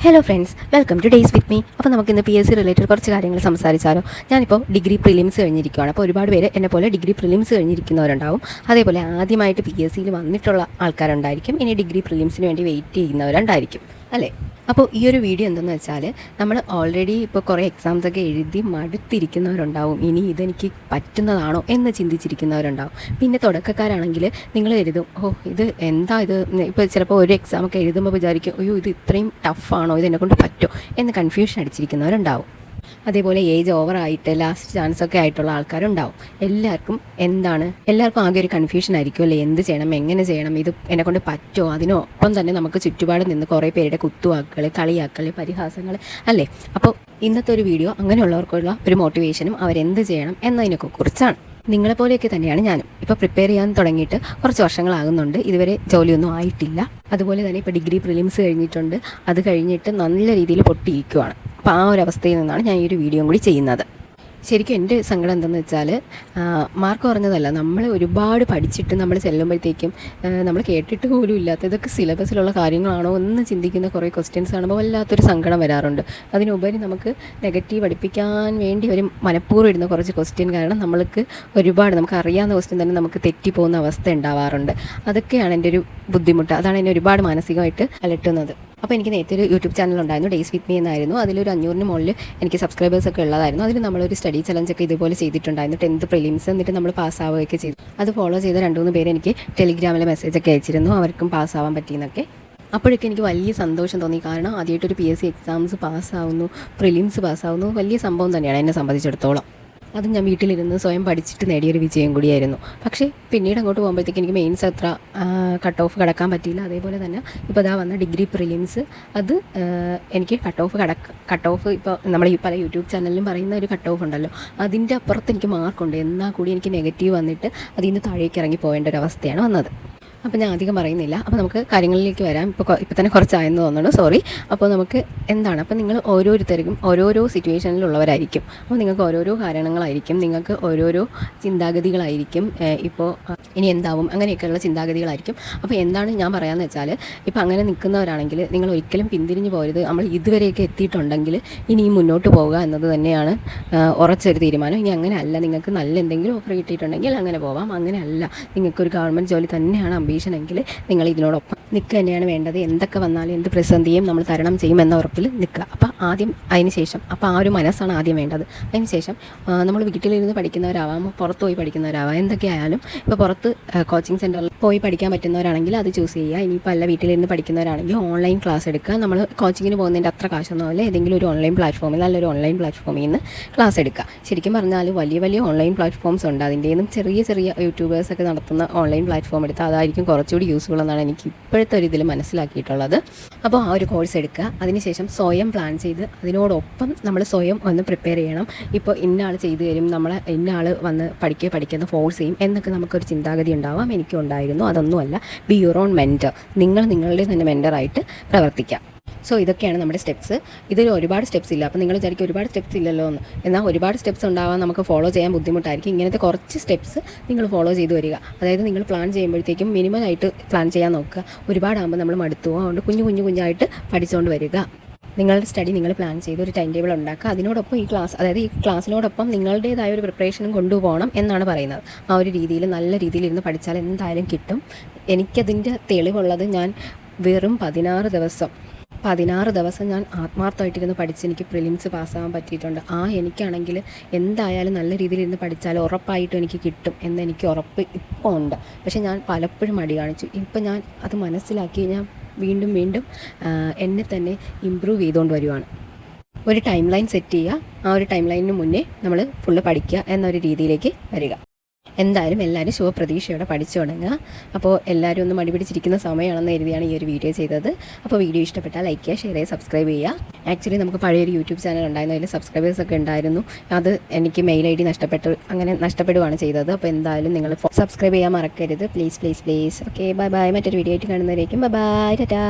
Hello friends, welcome two days with me. അപ്പോൾ നമുക്ക് ഇന്ന് PSC റിലേറ്റഡ് കുറച്ച് കാര്യങ്ങൾ സംസാരിച്ചാലോ. ഞാനിപ്പോൾ ഡിഗ്രി പ്രിലിംസ് കഴിഞ്ഞിരിക്കുകയാണ്. അപ്പോൾ ഒരുപാട് പേര് എന്നെ പോലെ ഡിഗ്രി പ്രിലിംസ് കഴിഞ്ഞിരിക്കുന്നവരുണ്ടാവും. അതേപോലെ ആദ്യമായിട്ട് PSCയിൽ വന്നിട്ടുള്ള ആൾക്കാരുണ്ടായിരിക്കും. ഇനി ഡിഗ്രി പ്രിലിംസിന് വേണ്ടി വെയിറ്റ് ചെയ്യുന്നവരുണ്ടായിരിക്കും അല്ലേ. അപ്പോൾ ഈ ഒരു വീഡിയോ എന്തെന്ന് വെച്ചാൽ, നമ്മൾ ഓൾറെഡി ഇപ്പോൾ കുറേ എക്സാംസൊക്കെ എഴുതി മടുത്തിരിക്കുന്നവരുണ്ടാവും. ഇനി ഇതെനിക്ക് പറ്റുന്നതാണോ എന്ന് ചിന്തിച്ചിരിക്കുന്നവരുണ്ടാവും. പിന്നെ തുടക്കക്കാരാണെങ്കിൽ നിങ്ങൾ എഴുതും, ഇത് എന്താ ഇത്. ഇപ്പോൾ ചിലപ്പോൾ ഒരു എക്സാമൊക്കെ എഴുതുമ്പോൾ വിചാരിക്കും, അയ്യോ ഇത് ഇത്രയും ടഫാണോ, ഇതെന്നെക്കൊണ്ട് പറ്റുമോ എന്ന് കൺഫ്യൂഷൻ അടിച്ചിരിക്കുന്നവരുണ്ടാവും. അതേപോലെ ഏജ് ഓവറായിട്ട് ലാസ്റ്റ് ചാൻസൊക്കെ ആയിട്ടുള്ള ആൾക്കാരുണ്ടാവും. എല്ലാവർക്കും ആകെ ഒരു കൺഫ്യൂഷൻ ആയിരിക്കും അല്ലേ, എന്ത് ചെയ്യണം, എങ്ങനെ ചെയ്യണം, ഇത് എന്നെക്കൊണ്ട് പറ്റുമോ. അതിനൊപ്പം തന്നെ നമുക്ക് ചുറ്റുപാട് നിന്ന് കുറേ പേരുടെ കുത്തുവാക്കുകൾ, കളിയാക്കൽ, പരിഹാസങ്ങൾ അല്ലേ. അപ്പോൾ ഇന്നത്തെ ഒരു വീഡിയോ അങ്ങനെയുള്ളവർക്കുള്ള ഒരു മോട്ടിവേഷനും അവരെന്ത് ചെയ്യണം എന്നതിനൊക്കെ കുറിച്ചാണ്. നിങ്ങളെപ്പോലെയൊക്കെ തന്നെയാണ് ഞാനും. ഇപ്പോൾ പ്രിപ്പയർ ചെയ്യാൻ തുടങ്ങിയിട്ട് കുറച്ച് വർഷങ്ങളാകുന്നുണ്ട്. ഇതുവരെ ജോലിയൊന്നും ആയിട്ടില്ല. അതുപോലെ തന്നെ ഇപ്പോൾ ഡിഗ്രി പ്രിലിംസ് കഴിഞ്ഞിട്ടുണ്ട്. അത് കഴിഞ്ഞിട്ട് നല്ല രീതിയിൽ പൊട്ടിയിരിക്കുവാണ്. അപ്പോൾ ആ ഒരു അവസ്ഥയിൽ നിന്നാണ് ഞാൻ ഈ ഒരു വീഡിയോ കൂടി ചെയ്യുന്നത്. ശരിക്കും എൻ്റെ സങ്കടം എന്തെന്ന് വെച്ചാൽ, മാർക്ക് കുറഞ്ഞതല്ല, നമ്മൾ ഒരുപാട് പഠിച്ചിട്ട് നമ്മൾ ചെല്ലുമ്പോഴത്തേക്കും നമ്മൾ കേട്ടിട്ട് പോലും ഇല്ലാത്ത ഇതൊക്കെ സിലബസിലുള്ള കാര്യങ്ങളാണോ എന്ന് ചിന്തിക്കുന്ന കുറേ ക്വസ്റ്റ്യൻസ് കാണുമ്പോൾ വല്ലാത്തൊരു സങ്കടം വരാറുണ്ട്. അതിനുപരി നമുക്ക് നെഗറ്റീവ് പഠിപ്പിക്കാൻ വേണ്ടി ഒരു മനഃപൂർവ്വം ഇടുന്ന കുറച്ച് ക്വസ്റ്റ്യൻ കാരണം നമുക്ക് അറിയാവുന്ന ക്വസ്റ്റ്യൻ തന്നെ നമുക്ക് തെറ്റിപ്പോകുന്ന അവസ്ഥ ഉണ്ടാവാറുണ്ട്. അതൊക്കെയാണ് എൻ്റെ ഒരു ബുദ്ധിമുട്ട്. അതാണ് എന്നെ ഒരുപാട് മാനസികമായിട്ട് അലട്ടുന്നത്. അപ്പോൾ എനിക്ക് നേരത്തെ ഒരു യൂട്യൂബ് ചാനൽ ഉണ്ടായിരുന്നു, ഡേയ്സ് വിത്ത് മീ എന്നായിരുന്നു. അതിലൊരു 500-ന് മുകളിൽ എനിക്ക് സബ്സ്ക്രൈബേഴ്സൊക്കെ ഉള്ളതായിരുന്നു. അതിൽ നമ്മളൊരു സ്റ്റഡി ചലഞ്ചൊക്കെ ഇതുപോലെ ചെയ്തിട്ടുണ്ടായിരുന്നു. 10th prelims. എന്നിട്ട് നമ്മൾ പാസ്സാവുകയൊക്കെ ചെയ്തു. അത് ഫോളോ ചെയ്ത 2-3 പേര് എനിക്ക് ടെലിഗ്രാമിൽ മെസ്സേജൊക്കെ അയച്ചിരുന്നു, അവർക്കും പാസ്സാവാൻ പറ്റിയെന്നൊക്കെ. അപ്പോഴൊക്കെ എനിക്ക് വലിയ സന്തോഷം തോന്നി. കാരണം ആദ്യമായിട്ടൊരു PSC എക്സാംസ് പാസ്സാവുന്നു, പ്രിലിംസ് പാസ്സാവുന്നു, വലിയ സംഭവം തന്നെയാണ് എന്നെ സംബന്ധിച്ചിടത്തോളം. അത് ഞാൻ വീട്ടിലിരുന്ന് സ്വയം പഠിച്ചിട്ട് നേടിയൊരു വിജയം കൂടിയായിരുന്നു. പക്ഷേ പിന്നീട് അങ്ങോട്ട് പോകുമ്പോഴത്തേക്ക് എനിക്ക് മെയിൻസ് അത്ര കട്ട് ഓഫ് കടക്കാൻ പറ്റിയില്ല. അതേപോലെ തന്നെ ഇപ്പോൾ ഇതാ വന്ന ഡിഗ്രി പ്രിലിംസ്, അത് എനിക്ക് കട്ട് ഓഫ് ഇപ്പോൾ നമ്മൾ ഈ പല യൂട്യൂബ് ചാനലിലും പറയുന്ന ഒരു കട്ട് ഓഫ് ഉണ്ടല്ലോ, അതിൻ്റെ അപ്പുറത്ത് എനിക്ക് മാർക്കുണ്ട്. എന്നാൽ കൂടി എനിക്ക് നെഗറ്റീവ് വന്നിട്ട് അതിൽ നിന്ന് താഴേക്ക് ഇറങ്ങി പോകേണ്ട ഒരു അവസ്ഥയാണ് വന്നത്. അപ്പോൾ ഞാൻ അധികം പറയുന്നില്ല. അപ്പോൾ നമുക്ക് കാര്യങ്ങളിലേക്ക് വരാം. ഇപ്പോൾ തന്നെ കുറച്ചായെന്ന് തോന്നുന്നു, സോറി. അപ്പോൾ നമുക്ക് എന്താണ്, അപ്പോൾ നിങ്ങൾ ഓരോരുത്തർക്കും ഓരോരോ സിറ്റുവേഷനിലുള്ളവരായിരിക്കും. അപ്പോൾ നിങ്ങൾക്ക് ഓരോരോ കാരണങ്ങളായിരിക്കും, നിങ്ങൾക്ക് ഓരോരോ ചിന്താഗതികളായിരിക്കും. ഇപ്പോൾ ഇനി എന്താവും അങ്ങനെയൊക്കെയുള്ള ചിന്താഗതികളായിരിക്കും. അപ്പോൾ എന്താണ് ഞാൻ പറയാമെന്ന് വെച്ചാൽ, ഇപ്പോൾ അങ്ങനെ നിൽക്കുന്നവരാണെങ്കിൽ നിങ്ങൾ ഒരിക്കലും പിന്തിരിഞ്ഞ് പോരുത്. നമ്മൾ ഇതുവരെയൊക്കെ എത്തിയിട്ടുണ്ടെങ്കിൽ ഇനിയും മുന്നോട്ട് പോവുക എന്നത് തന്നെയാണ് ഉറച്ചൊരു തീരുമാനം. ഇനി അങ്ങനെ അല്ല, നിങ്ങൾക്ക് നല്ല എന്തെങ്കിലും ഓഫർ കിട്ടിയിട്ടുണ്ടെങ്കിൽ അങ്ങനെ പോവാം. അങ്ങനെ അല്ല, നിങ്ങൾക്കൊരു ഗവൺമെൻറ് ജോലി തന്നെയാണ് എങ്കിൽ നിങ്ങൾ ഇതിനോടൊപ്പം നിൽക്കുക തന്നെയാണ് വേണ്ടത്. എന്തൊക്കെ വന്നാലും എന്ത് പ്രതിസന്ധിയും നമ്മൾ തരണം ചെയ്യുമെന്ന ഉറപ്പിൽ നിൽക്കുക. അപ്പോൾ ആദ്യം അതിനുശേഷം ആ ഒരു മനസ്സാണ് ആദ്യം വേണ്ടത്. അതിനുശേഷം നമ്മൾ വീട്ടിലിരുന്ന് പഠിക്കുന്നവരാവാം, പുറത്ത് പോയി പഠിക്കുന്നവരാവാം, എന്തൊക്കെയായാലും ഇപ്പോൾ പുറത്ത് കോച്ചിങ് സെൻറ്ററിൽ പോയി പഠിക്കാൻ പറ്റുന്നവരാണെങ്കിൽ അത് ചൂസ് ചെയ്യുക. ഇനിയിപ്പോൾ അല്ല, വീട്ടിലിരുന്ന് പഠിക്കുന്നവരാണെങ്കിൽ ഓൺലൈൻ ക്ലാസ് എടുക്കുക. നമ്മൾ കോച്ചിങ്ങിന് പോകുന്നതിൻ്റെ അത്ര കാശൊന്നും അല്ല, ഏതെങ്കിലും ഒരു ഓൺലൈൻ പ്ലാറ്റ്ഫോമിൽ, നല്ലൊരു ഓൺലൈൻ പ്ലാറ്റ്ഫോമിൽ നിന്ന് ക്ലാസ് എടുക്കുക. ശരിക്കും പറഞ്ഞാൽ വലിയ വലിയ ഓൺലൈൻ പ്ലാറ്റ്ഫോംസ് ഉണ്ട്. അതിൻ്റെയും ചെറിയ ചെറിയ യൂട്യൂബേഴ്സൊക്കെ നടത്തുന്ന ഓൺലൈൻ പ്ലാറ്റ്ഫോം എടുത്താൽ അതായിരിക്കും കുറച്ചുകൂടി യൂസ്ഫുൾ എന്നാണ് എനിക്ക് ഇപ്പോഴത്തെ ഒരു ഇതിൽ മനസ്സിലാക്കിയിട്ടുള്ളത്. അപ്പോൾ ആ ഒരു കോഴ്സ് എടുക്കുക. അതിനുശേഷം സ്വയം പ്ലാൻ ചെയ്ത് അതിനോടൊപ്പം നമ്മൾ സ്വയം ഒന്ന് പ്രിപ്പയർ ചെയ്യണം. ഇപ്പോൾ ഇന്ന ആൾ ചെയ്തു തരും, നമ്മളെ ഇന്ന ആൾ വന്ന് പഠിക്കുന്ന ഫോഴ്സ് ചെയ്യും എന്നൊക്കെ നമുക്കൊരു ചിന്താഗതി ഉണ്ടാവാം. എനിക്കും ഉണ്ടായിരുന്നു. അതൊന്നുമല്ല, ബി യുവർ ഓൺ മെൻറ്റർ. നിങ്ങൾ നിങ്ങളുടെ തന്നെ മെൻറ്ററായിട്ട് പ്രവർത്തിക്കാം. സോ ഇതൊക്കെയാണ് നമ്മുടെ സ്റ്റെപ്സ്. ഇതിൽ ഒരുപാട് സ്റ്റെപ്സ് ഇല്ല. അപ്പോൾ നിങ്ങൾ വിചാരിക്കും ഒരുപാട് സ്റ്റെപ്സ് ഇല്ലല്ലോ എന്ന്. എന്നാൽ ഒരുപാട് സ്റ്റെപ്സ് ഉണ്ടാവാൻ നമുക്ക് ഫോളോ ചെയ്യാൻ ബുദ്ധിമുട്ടായിരിക്കും. ഇങ്ങനത്തെ കുറച്ച് സ്റ്റെപ്സ് നിങ്ങൾ ഫോളോ ചെയ്ത് വരിക. അതായത് നിങ്ങൾ പ്ലാൻ ചെയ്യുമ്പോഴത്തേക്കും മിനിമമായിട്ട് പ്ലാൻ ചെയ്യാൻ നോക്കുക. ഒരുപാടാകുമ്പോൾ നമ്മൾ മടുത്തു പോകും. അതുകൊണ്ട് കുഞ്ഞായിട്ട് പഠിച്ചുകൊണ്ട് വരിക. നിങ്ങളുടെ സ്റ്റഡി നിങ്ങൾ പ്ലാൻ ചെയ്ത് ഒരു ടൈം ടേബിൾ ഉണ്ടാക്കുക. അതിനോടൊപ്പം ഈ ക്ലാസ്സിനോടൊപ്പം നിങ്ങളുടേതായ ഒരു പ്രിപ്പറേഷനും കൊണ്ടുപോകണം എന്നാണ് പറയുന്നത്. ആ ഒരു രീതിയിൽ നല്ല രീതിയിൽ ഇരുന്ന് പഠിച്ചാൽ എന്തായാലും കിട്ടും. എനിക്കതിൻ്റെ തെളിവുള്ളത്, ഞാൻ വെറും 16 ദിവസം ഞാൻ ആത്മാർത്ഥമായിട്ടിരുന്ന് പഠിച്ച് എനിക്ക് പ്രിലിംസ് പാസ്സാകാൻ പറ്റിയിട്ടുണ്ട്. എനിക്കാണെങ്കിൽ എന്തായാലും നല്ല രീതിയിൽ ഇരുന്ന് പഠിച്ചാൽ ഉറപ്പായിട്ടും എനിക്ക് കിട്ടും എന്നെനിക്ക് ഉറപ്പ് ഇപ്പോൾ ഉണ്ട്. പക്ഷേ ഞാൻ പലപ്പോഴും മടി കാണിച്ചു. ഇപ്പം ഞാൻ അത് മനസ്സിലാക്കി ഞാൻ വീണ്ടും എന്നെ തന്നെ ഇമ്പ്രൂവ് ചെയ്തുകൊണ്ട് വരുവാണ്. ഒരു ടൈം ലൈൻ സെറ്റ് ചെയ്യുക. ആ ഒരു ടൈം ലൈനിന് മുന്നേ നമ്മൾ ഫുള്ള് പഠിക്കുക എന്നൊരു രീതിയിലേക്ക് വരിക. എന്തായാലും എല്ലാവരും ശുഭപ്രതീക്ഷയോടെ പഠിച്ചു തുടങ്ങുക. അപ്പോൾ എല്ലാവരും ഒന്ന് മടി പിടിച്ചിരിക്കുന്ന സമയമാണെന്ന് കരുതിയാണ് ഈ ഒരു വീഡിയോ ചെയ്തത്. അപ്പോൾ വീഡിയോ ഇഷ്ടപ്പെട്ടാൽ ലൈക്ക് ചെയ്യുക, ഷെയർ ചെയ്യുക, സബ്സ്ക്രൈബ് ചെയ്യുക. ആക്ച്വലി നമുക്ക് പഴയൊരു യൂട്യൂബ് ചാനൽ ഉണ്ടായിരുന്നു, അതിൽ സബ്സ്ക്രൈബേഴ്സൊക്കെ ഉണ്ടായിരുന്നു. അത് എനിക്ക് മെയിൽ ID നഷ്ടപ്പെടുകയാണ് ചെയ്തത്. അപ്പോൾ എന്തായാലും നിങ്ങൾ സബ്സ്ക്രൈബ് ചെയ്യാൻ മറക്കരുത്, പ്ലീസ്. Okay, bye. മറ്റൊരു വീഡിയോ ആയിട്ട് കാണുന്നവരേക്കും ബൈ, ടാറ്റാ.